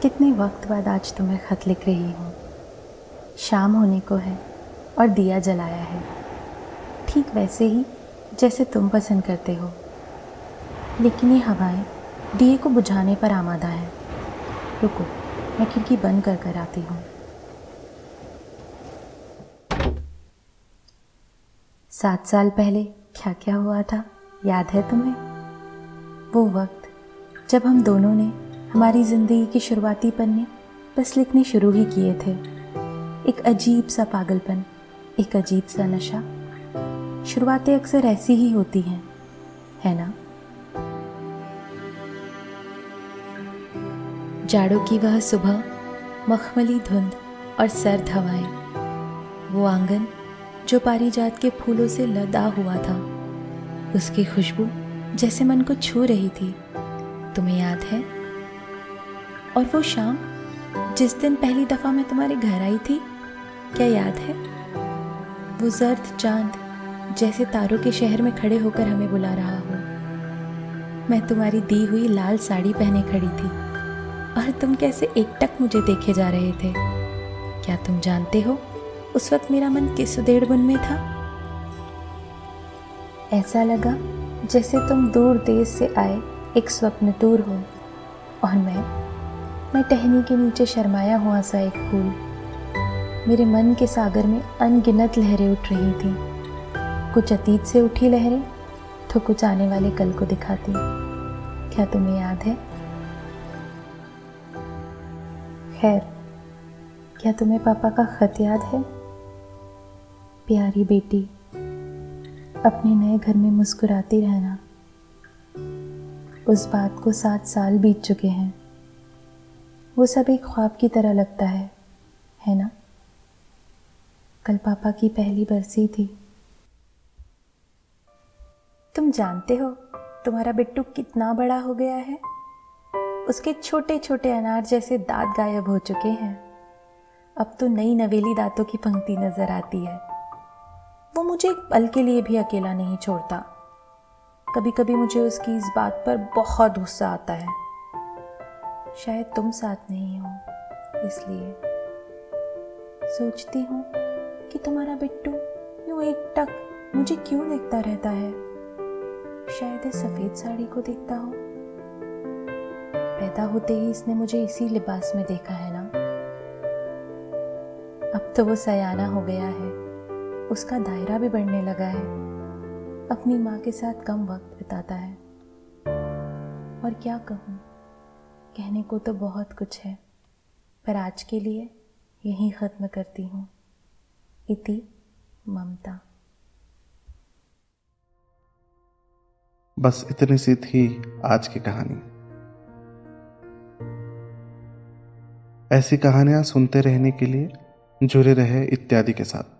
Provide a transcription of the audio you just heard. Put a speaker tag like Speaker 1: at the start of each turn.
Speaker 1: कितने वक्त बाद आज तुम्हें ख़त लिख रही हूँ। शाम होने को है और दिया जलाया है, ठीक वैसे ही जैसे तुम पसंद करते हो। लेकिन ये हवाएं दिए को बुझाने पर आमादा है। रुको, मैं खिड़की बंद कर कर आती हूँ। 7 साल पहले क्या क्या हुआ था, याद है तुम्हें? वो वक्त जब हम दोनों ने हमारी ज़िंदगी की शुरुआती पन्ने बस लिखने शुरू ही किए थे। एक अजीब सा पागलपन, एक अजीब सा नशा। शुरुआतें अक्सर ऐसी ही होती हैं, है ना? जाड़ों की वह सुबह, मखमली धुंध और सर्द हवाएं, वो आंगन जो पारिजात के फूलों से लदा हुआ था, उसकी खुशबू जैसे मन को छू रही थी। तुम्हें याद है? और वो शाम जिस दिन पहली दफ़ा मैं तुम्हारे घर आई थी, क्या याद है? वो जर्द चांद जैसे तारों के शहर में खड़े होकर हमें बुला रहा हो। मैं तुम्हारी दी हुई लाल साड़ी पहने खड़ी थी और तुम कैसे एकटक मुझे देखे जा रहे थे। क्या तुम जानते हो उस वक्त मेरा मन किस उधेड़बुन में था? ऐसा लगा जैसे तुम दूर देश से आए एक स्वप्न दूर हो और मैं टहनी के नीचे शर्माया हुआ सा एक फूल। मेरे मन के सागर में अनगिनत लहरें उठ रही थीं, कुछ अतीत से उठी लहरें तो कुछ आने वाले कल को दिखाती। क्या तुम्हें याद है? खैर, क्या तुम्हें पापा का खत याद है? प्यारी बेटी, अपने नए घर में मुस्कुराती रहना। उस बात को 7 साल बीत चुके हैं। वो सब एक ख्वाब की तरह लगता है ना? कल पापा की पहली बरसी थी। तुम जानते हो तुम्हारा बिट्टू कितना बड़ा हो गया है? उसके छोटे छोटे अनार जैसे दांत गायब हो चुके हैं। अब तो नई नवेली दांतों की पंक्ति नजर आती है। वो मुझे एक पल के लिए भी अकेला नहीं छोड़ता। कभी कभी मुझे उसकी इस बात पर बहुत गुस्सा आता है। शायद तुम साथ नहीं हो, इसलिए सोचती हूँ कि तुम्हारा बिट्टू यूं एकटक मुझे क्यों देखता रहता है। शायद इस सफेद साड़ी को देखता हो। पैदा होते ही इसने मुझे इसी लिबास में देखा है ना? अब तो वो सयाना हो गया है, उसका दायरा भी बढ़ने लगा है। अपनी माँ के साथ कम वक्त बिताता है। और क्या कहूँ, कहने को तो बहुत कुछ है, पर आज के लिए यहीं ख़त्म करती हूँ। इति ममता।
Speaker 2: बस इतनी सी थी आज की कहानी। ऐसी कहानियां सुनते रहने के लिए जुड़े रहे इत्यादि के साथ।